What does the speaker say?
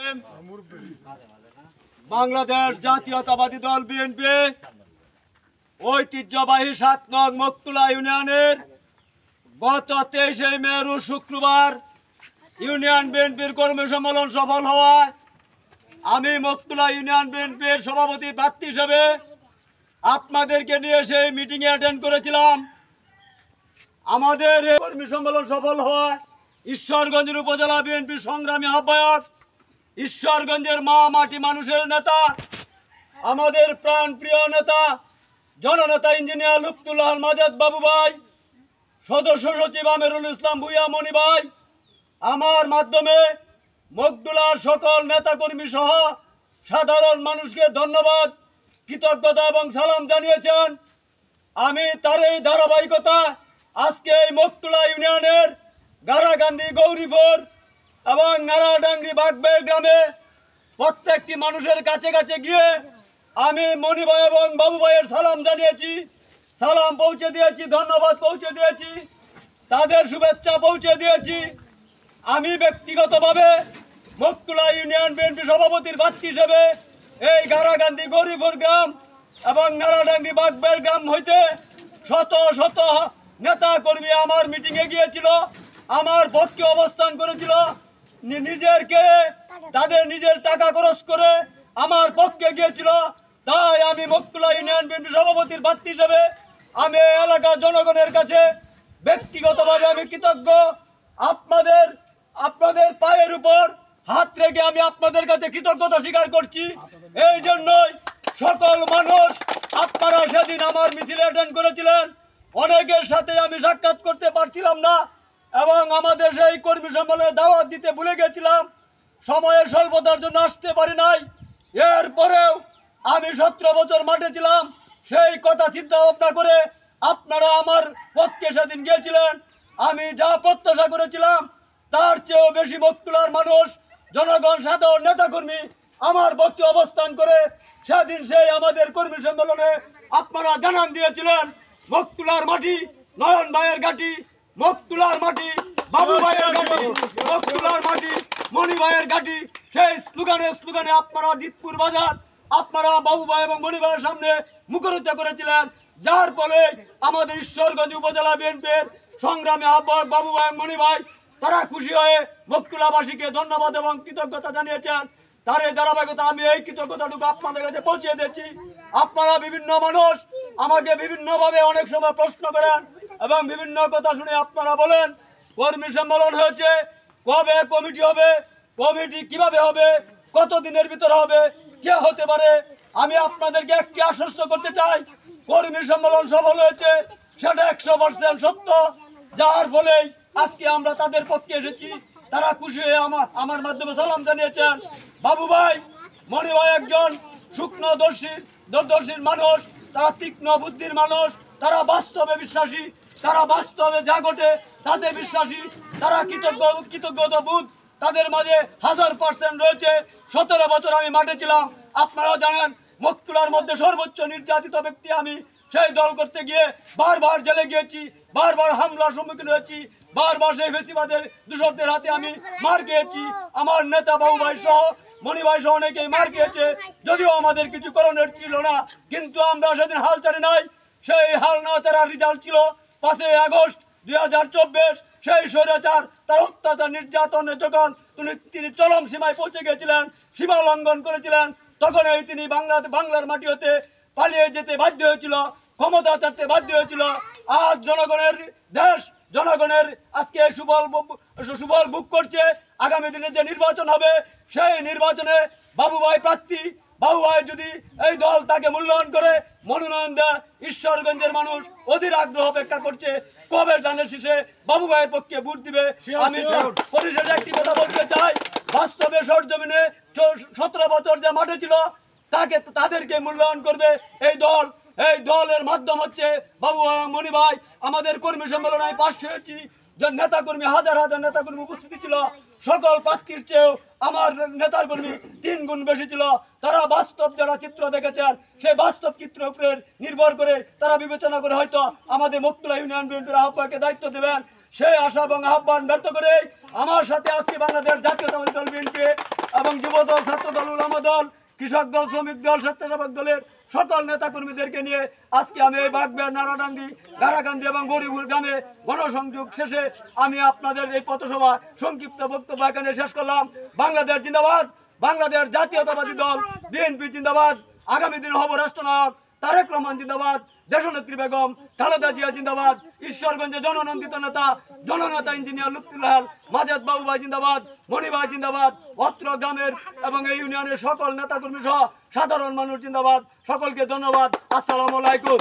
রহিম। বাংলাদেশ জাতীয়তাবাদী দল বিএনপি ঐতিহ্যবাহী ৭ নং মকতুলা ইউনিয়নের গত 23 মে রোজ শুক্রবার ইউনিয়ন বিএনপির কর্মী সম্মেলন সফল হওয়ায় আমি মকতুলা ইউনিয়ন বিএনপির সভাপতি প্রার্থী হিসেবে আপনাদেরকে নিয়ে সেই মিটিংয়ে অ্যাটেন্ড করেছিলাম। আমাদের কর্মী সম্মেলন সফল হওয়ায় ঈশ্বরগঞ্জের উপজেলা বিএনপির সংগ্রামী আহ্বায়ক, ঈশ্বরগঞ্জের মা মাটি মানুষের নেতা, আমাদের প্রাণপ্রিয় নেতা জননেতা ইঞ্জিনিয়ার লুৎফুল্লাহ মাজেদ বাবু ভাই, সদস্য সচিব আমিরুল ইসলাম ভুইয়া মনি ভাই, আমার মাধ্যমে মকতুলার সকল নেতাকর্মী সহ সাধারণ মানুষকে ধন্যবাদ, কৃতজ্ঞতা এবং সালাম জানিয়েছেন। আমি তার এই ধারাবাহিকতা আজকে এই মকতুলা ইউনিয়নের গারাকান্দি, গৌরীপুর এবং নারাডাঙ্গি বাগবের গ্রামে প্রত্যেকটি মানুষের কাছে কাছে গিয়ে আমি মনি ভাই এবং বাবু ভাইয়ের সালাম জানিয়েছি, সালাম পৌঁছে দিয়েছি, ধন্যবাদ পৌঁছে দিয়েছি, তাদের শুভেচ্ছা পৌঁছে দিয়েছি। আমি ব্যক্তিগতভাবে মকতুলা ইউনিয়ন বিএনপি সভাপতির প্রার্থী হিসেবে এই গারাকান্দি, গৌরীপুর গ্রাম এবং নারাডাঙ্গি বাগবের গ্রাম হইতে শত শত নেতা কর্মী আমার মিটিংয়ে গিয়েছিল, আমার পক্ষে অবস্থান করেছিল, তাদের নিজের টাকা খরচ করে আমার পক্ষে গিয়েছিল। তাই আমি মকতুলা ইউনিয়ন বিএনপি সভাপতির প্রার্থী হিসেবে আমি এলাকার জনগণের কাছে ব্যক্তিগতভাবে আমি কৃতজ্ঞ। আপনাদের পায়ের উপর হাত রেখে আমি আপনাদের কাছে কৃতজ্ঞতা স্বীকার করছি। এই জন্যই সকল মানুষ, আপনারা সেদিন আমার মিছিলে অ্যাটেন্ড করেছিলেন, অনেকের সাথে আমি সাক্ষাৎ করতে পারছিলাম না এবং আমাদের সেই কর্মী সম্মেলনে দাওয়াত দিতে ভুলে গেছিলাম, সময়ের স্বল্পতার জন্য আসতে পারি নাই। এরপরেও আমি 17 বছর মাঠে ছিলাম, সেই কথা চিন্তা ভাবনা করে আপনারা আমার পক্ষে সেদিন গিয়েছিলেন। আমি যা প্রত্যাশা করেছিলাম তার চেয়েও বেশি মকতুলার মানুষ, জনগণ, সাধারণ নেতাকর্মী আমার পক্ষে অবস্থান করে সেদিন সেই আমাদের কর্মী সম্মেলনে আপনারা জানান দিয়েছিলেন মকতুলার মাটি নয়ন ভাইয়ের ঘাঁটি, মকতুলার মাটি বাবু ভাইয়ের ঘাঁটি, মকতুলার মাটি মনি ভাইয়ের ঘাঁটি। সেই স্লোগানে আপনারা দিতপুর বাজার আপনারা বাবু ভাই এবং মনি ভাইয়ের সামনে মুখরিত করেছিলেন, যার ফলে আমাদের ঈশ্বরগঞ্জ উপজেলা বিএনপির সংগ্রামী আহ্বায়ক বাবু ভাই মনি ভাই তারা খুশি হয়ে মকতুলাবাসীকে ধন্যবাদ এবং কৃতজ্ঞতা জানিয়েছেন। তার এই ধারাবাহিকতা আমি এই কৃতজ্ঞতাটুকু আপনাদের কাছে পৌঁছে দিয়েছি। আপনারা বিভিন্ন মানুষ আমাকে বিভিন্নভাবে অনেক সময় প্রশ্ন করেন এবং বিভিন্ন কথা শুনে আপনারা বলেন কর্মী সম্মেলন হয়েছে, কবে কমিটি হবে, কমিটি কিভাবে হবে, কত দিনের ভিতরে হবে, কে হতে পারে। আমি আপনাদেরকে একটি আশ্বস্ত করতে চাই, কর্মী সম্মেলন সফল হয়েছে, সেটা 100% সত্য, যার ফলেই আজকে আমরা তাদের পক্ষে এসেছি। তারা খুশি হয়ে আমার মাধ্যমে সালাম জানিয়েছেন। বাবু ভাই মনি ভাই একজন দূরদর্শীর মানুষ, তারা তীক্ষ্ণ বুদ্ধির মানুষ, তারা বাস্তবে বিশ্বাসী, তারা বাস্তবে যা ঘটে তাতে বিশ্বাসী, তারা কৃতজ্ঞতা বোধ তাদের মাঝে 1000% রয়েছে। 17 বছর আমি মাঠে ছিলাম, আপনারা জানেন মকতুলার মধ্যে সর্বোচ্চ নির্যাতিত ব্যক্তি আমি। সেই দল করতে গিয়ে বারবার জেলে গিয়েছি, বারবার হামলার সম্মুখীন হয়েছি, বারবার সেই ফেসিবাদের দূষকদের হাতে আমি মার খেয়েছি। আমার নেতা বাবু ভাই সহ মনি ভাই সহ অনেকেই মার খেয়েছে, যদিও আমাদের কিছু করণের ছিল না, কিন্তু আমরা সেদিন হাল ছাড়ি নাই। সেই হাল না ছাড়ার রেজাল্ট ছিল 5 আগস্ট 2024। সেই স্বৈরাচার তার অত্যাচার নির্যাতনে যখন তিনি চরম সীমায় পৌঁছে গিয়েছিলেন, সীমা লঙ্ঘন করেছিলেন, তখনই তিনি বাংলার মাটি হতে পালিয়ে যেতে বাধ্য হয়েছিল, ক্ষমতা ছাড়তে বাধ্য হয়েছিল। আজ জনগণের দেশ, জনগণের আজকে সুফল ভোগ করছে। আগামী দিনে যে নির্বাচন হবে সেই নির্বাচনে বাবু ভাই প্রার্থী, বাবু ভাই যদি এই দল তাকে মূল্যায়ন করে মনোনয়ন দেয়, ঈশ্বরগঞ্জের মানুষ অধীর আগ্রহ অপেক্ষা করছে কবে ধানের শীষে বাবু ভাইয়ের পক্ষে ভোট দিবে। আমি পরিশেষে একটি কথা বলতে চাই, বাস্তবে সরজমিনে 17 বছর যে মাঠে ছিল তাদেরকে মূল্যায়ন করবে এই দল। এই দলের মাধ্যম হচ্ছে বাবু মনি ভাই। আমাদের কর্মী সম্মেলনে আমি পাশ হয়েছি, যে নেতাকর্মী হাজার হাজার নেতাকর্মী উপস্থিতি ছিল, সকল প্রার্থীর চেয়েও আমার নেতার কর্মী 3 গুণ বেশি ছিল। তারা বাস্তব যারা চিত্র দেখেছেন সেই বাস্তব চিত্রের উপরে নির্ভর করে তারা বিবেচনা করে হয়তো আমাদের মকতুলা ইউনিয়ন বিএনপির আহ্বায়ককে দায়িত্ব দেবেন। সেই আশা এবং আহ্বান ব্যক্ত করে আমার সাথে আজকে বাংলাদেশ জাতীয়তাবাদী দল বিএনপি এবং যুবদল, ছাত্রদল, উলামা দল, কৃষক দল, শ্রমিক দল, স্বেচ্ছাসেবক দলের সকল নেতা কর্মীদেরকে নিয়ে আজকে আমি এই বাগবের, নারাডাঙ্গি, গারাকান্দি এবং গরিপুর গ্রামে গণসংযোগ শেষে আমি আপনাদের এই পথসভা সংক্ষিপ্ত বক্তব্য এখানে শেষ করলাম। বাংলাদেশ জিন্দাবাদ, বাংলাদেশ জাতীয়তাবাদী দল বিএনপি জিন্দাবাদ, আগামী দিন হব রাষ্ট্রনায়ক তারেক রহমান জিন্দাবাদ, দেশনেত্রী বেগম খালেদা জিয়া জিন্দাবাদ, ঈশ্বরগঞ্জে জননন্দিত নেতা জননেতা ইঞ্জিনিয়ার লুৎফুল্লাহ মাজেদ বাবু ভাই জিন্দাবাদ, মণি ভাই জিন্দাবাদ, অত্র গ্রামের এবং এই ইউনিয়নের সকল নেতাকর্মী সহ সাধারণ মানুষ জিন্দাবাদ। সকলকে ধন্যবাদ। আসসালামু আলাইকুম।